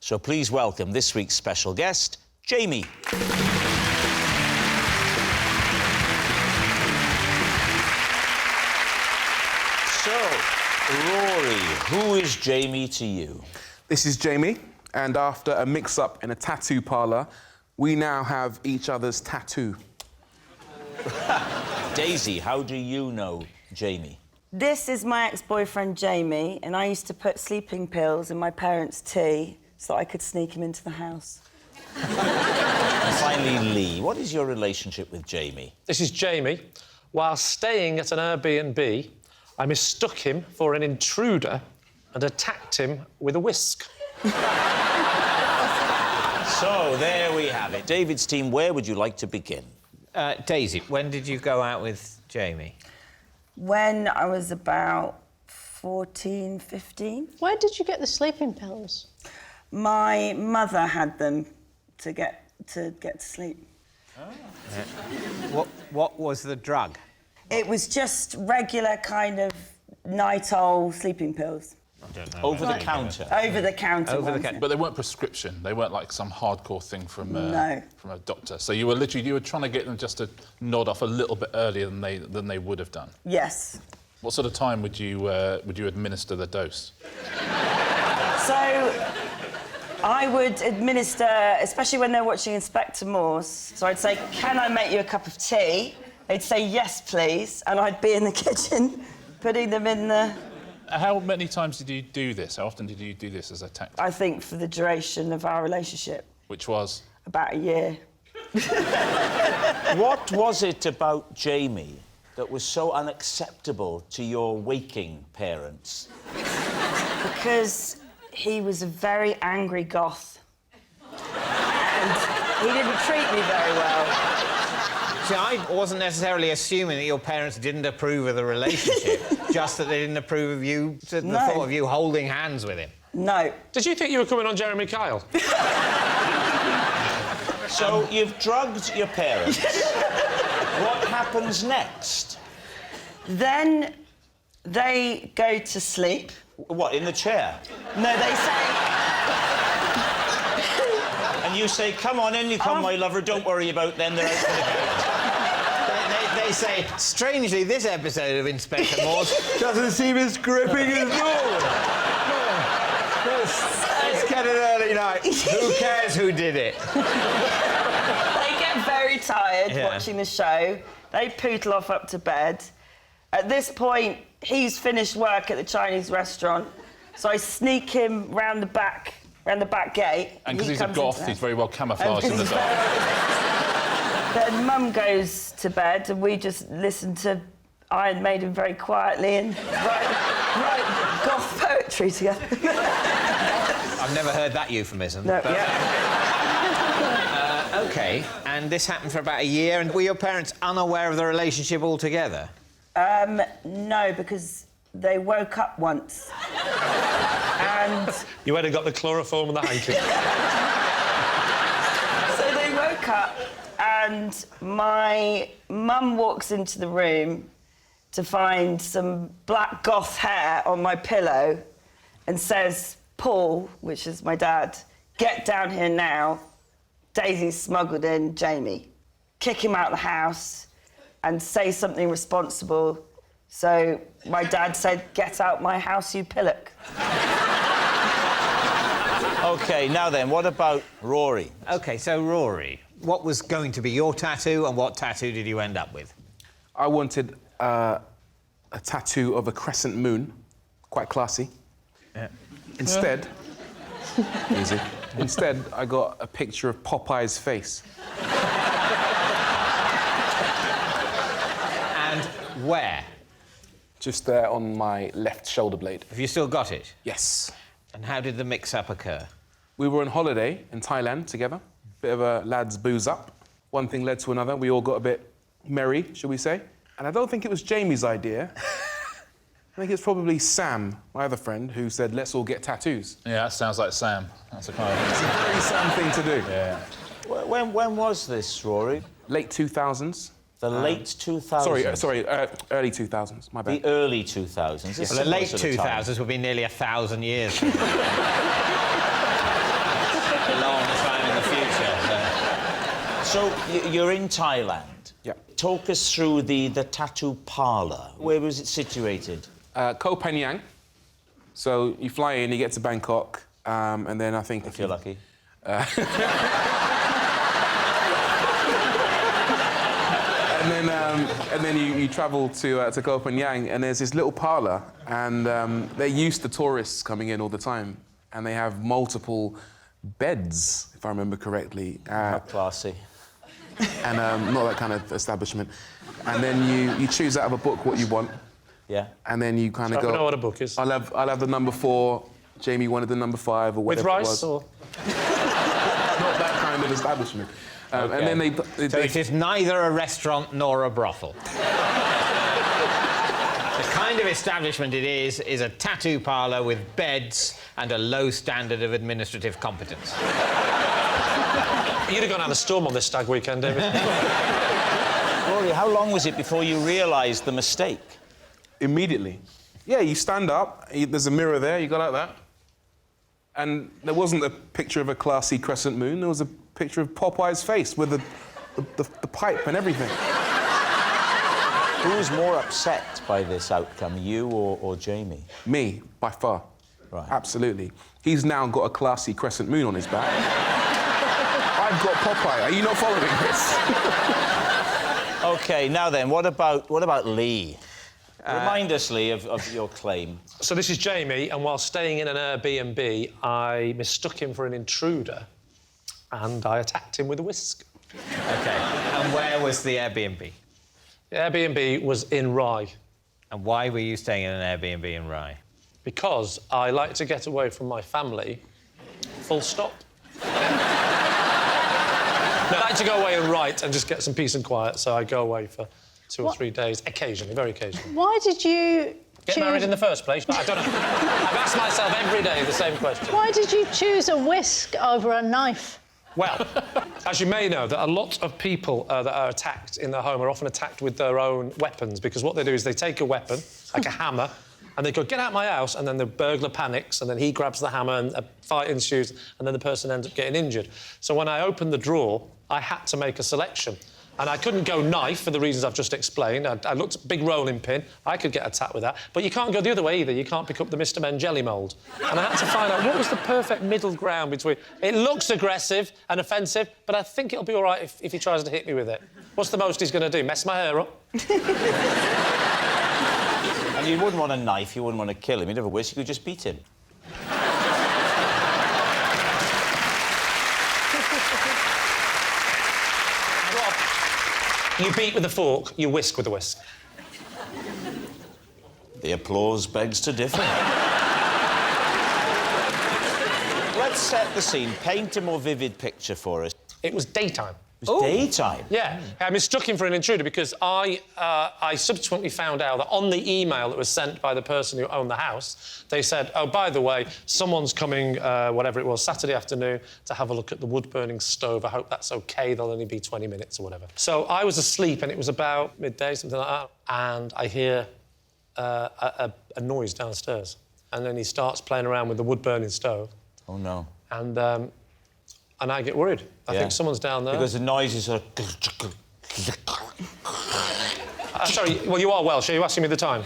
So please welcome this week's special guest, Jamie. So, Rory, who is Jamie to you? This is Jamie, and after a mix-up in a tattoo parlour, we now have each other's tattoo. Daisy, how do you know Jamie? This is my ex-boyfriend, Jamie, and I used to put sleeping pills in my parents' tea so I could sneak him into the house. And finally, Lee, what is your relationship with Jamie? This is Jamie. While staying at an Airbnb, I mistook him for an intruder and attacked him with a whisk. So, there we have it. David's team, where would you like to begin? Daisy, when did you go out with Jamie? When I was about 14, 15. Where did you get the sleeping pills? My mother had them to get to sleep. Oh. What was the drug? It was just regular kind of night-old sleeping pills. I don't know. Over the counter? Over the counter Over the ones. counter. But they weren't prescription. They weren't like some hardcore thing from No. from a doctor. So you were trying to get them just to nod off a little bit earlier than they would have done. Yes. What sort of time would you administer the dose? So I would administer, especially when they're watching Inspector Morse, so I'd say, can I make you a cup of tea? They'd say, yes, please, and I'd be in the kitchen putting them in the... How many times did you do this? How often did you do this as a tactic? I think for the duration of our relationship. Which was? About a year. What was it about Jamie that was so unacceptable to your waking parents? Because he was a very angry goth. And he didn't treat me very well. See, I wasn't necessarily assuming that your parents didn't approve of the relationship, just that they didn't approve of you, the thought of you holding hands with him. No. Did you think you were coming on Jeremy Kyle? So you've drugged your parents. What happens next? Then they go to sleep. What, in the chair? No, they say... And you say, come on in, you come, my lover, don't worry about them, they're out for the count. They say, strangely, this episode of Inspector Morse doesn't seem as gripping as normal. Let's get an early night. Who cares who did it? They get very tired watching the show. They poodle off up to bed. At this point, he's finished work at the Chinese restaurant, so I sneak him round the back gate. And because he's a goth, he's very well camouflaged in the dark. Then Mum goes to bed, and we just listen to Iron Maiden very quietly and write goth poetry together. I've never heard that euphemism. No, but... OK, and this happened for about a year, and were your parents unaware of the relationship altogether? No, because they woke up once. And... You went and got the chloroform and the hanky. So they woke up, and my mum walks into the room to find some black goth hair on my pillow and says, Paul, which is my dad, get down here now. Daisy's smuggled in Jamie. Kick him out of the house and say something responsible. So my dad said, get out my house, you pillock. OK, now then, what about Rory? OK, so Rory, what was going to be your tattoo and what tattoo did you end up with? I wanted a tattoo of a crescent moon, quite classy. Yeah. Instead, easy. Instead, I got a picture of Popeye's face. And where? Just there on my left shoulder blade. Have you still got it? Yes. And how did the mix-up occur? We were on holiday in Thailand together. Bit of a lads booze up. One thing led to another. We all got a bit merry, shall we say. And I don't think it was Jamie's idea. I think it's probably Sam, my other friend, who said, let's all get tattoos. Yeah, that sounds like Sam. That's a kind of... It's a very Sam thing to do. Yeah. When was this, Rory? Late 2000s. The late 2000s? Sorry, early 2000s, my bad. The early 2000s. Well, the late 2000s would be nearly 1,000 years. So you're in Thailand. Yeah. Talk us through the tattoo parlour. Where was it situated? Koh Phangan. So you fly in, you get to Bangkok, and then I think... If you're lucky. And then you travel to Koh Phangan, and there's this little parlour, and they're used to tourists coming in all the time, and they have multiple beds, if I remember correctly. How classy. And not that kind of establishment. And then you choose out of a book what you want. Yeah. And then you kind of So I go... know what a book is. I'll have the number 4, Jamie wanted the number 5, or With whatever rice, it was. or...? Not that kind of establishment. And then So it is neither a restaurant nor a brothel. The kind of establishment it is a tattoo parlour with beds and a low standard of administrative competence. You'd have gone out of the storm on this stag weekend, David. Rory, how long was it before you realised the mistake? Immediately. Yeah, you stand up, there's a mirror there, you go like that. And there wasn't a picture of a classy crescent moon, there was a picture of Popeye's face with the pipe and everything. Who was more upset by this outcome, you or Jamie? Me, by far. Right. Absolutely. He's now got a classy crescent moon on his back. I've got Popeye. Are you not following this? OK, now then, what about Lee? Remind us, Lee, of your claim. So this is Jamie, and while staying in an Airbnb, I mistook him for an intruder, and I attacked him with a whisk. OK, and where was the Airbnb? The Airbnb was in Rye. And why were you staying in an Airbnb in Rye? Because I like to get away from my family, full stop. I like to go away and write and just get some peace and quiet, so I go away for 2 or 3 days, occasionally, very occasionally. Why did you Get married in the first place? I don't know. I've asked myself every day the same question. Why did you choose a whisk over a knife? Well, as you may know, that a lot of people that are attacked in their home are often attacked with their own weapons, because what they do is they take a weapon, like a hammer, and they go, get out my house, and then the burglar panics, and then he grabs the hammer, and a fight ensues, and then the person ends up getting injured. So when I opened the drawer, I had to make a selection. And I couldn't go knife for the reasons I've just explained. I looked at big rolling pin. I could get attacked with that. But you can't go the other way either. You can't pick up the Mr. Men jelly mould. And I had to find out what was the perfect middle ground between... It looks aggressive and offensive, but I think it'll be all right if he tries to hit me with it. What's the most he's going to do? Mess my hair up? And you wouldn't want a knife, you wouldn't want to kill him. You'd have a whisk, you could just beat him. You beat with a fork, you whisk with a whisk. The applause begs to differ. Let's set the scene. Paint a more vivid picture for us. It was daytime. It was daytime? Yeah. I mistook him for an intruder because I subsequently found out that on the email that was sent by the person who owned the house, they said, oh, by the way, someone's coming, whatever it was, Saturday afternoon, to have a look at the wood-burning stove. I hope that's OK. They'll only be 20 minutes or whatever. So I was asleep, and it was about midday, something like that, and I hear a noise downstairs. And then he starts playing around with the wood-burning stove. Oh, no. And I get worried. I think someone's down there. Because the noise is sort of... Sorry, well, you are Welsh. Are you asking me the time?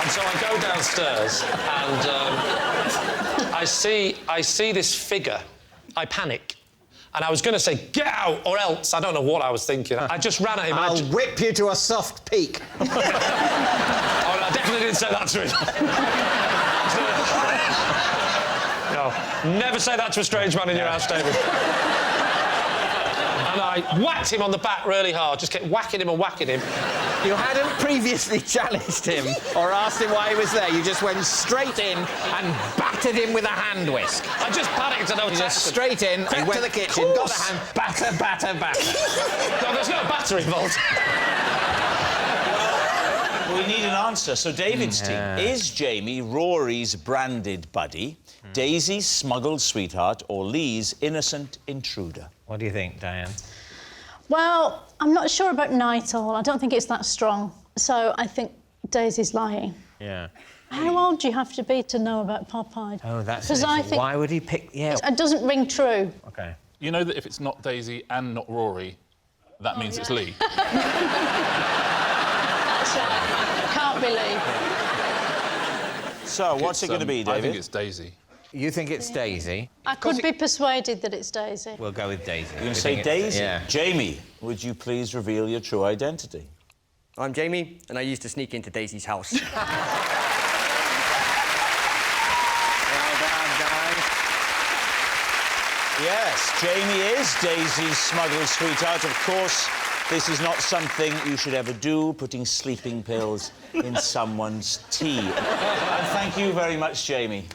And so I go downstairs and I see this figure. I panic. And I was going to say, get out, or else. I don't know what I was thinking. I just ran at him. I'll whip you to a soft peak. Oh, no, I definitely didn't say that to him. No, never say that to a strange man in your house, David. And I whacked him on the back really hard, just kept whacking him and whacking him. You hadn't previously challenged him or asked him why he was there. You just went straight in and battered him with a hand whisk. I just panicked and I was just straight in, and went to the kitchen, got the hand, batter, batter, batter. No, there's no batter involved. We need an answer. So David's team. Is Jamie Rory's branded buddy, Daisy's smuggled sweetheart, or Lee's innocent intruder? What do you think, Diane? Well, I'm not sure about night owl. I don't think it's that strong. So I think Daisy's lying. Yeah. How old do you have to be to know about Popeye? Oh, that's... 'Cause I think Why would he pick... Yeah. it doesn't ring true. OK. You know that if it's not Daisy and not Rory, that means it's Lee. That's right. Can't believe. So, what's it going to be, David? I think it's Daisy. You think it's Daisy? I could be persuaded that it's Daisy. We'll go with Daisy. You're going to say Daisy? Yeah. Jamie, would you please reveal your true identity? I'm Jamie, and I used to sneak into Daisy's house. Well done, guys. Yes, Jamie is Daisy's smuggled sweetheart. Of course, this is not something you should ever do, putting sleeping pills in someone's tea. And thank you very much, Jamie.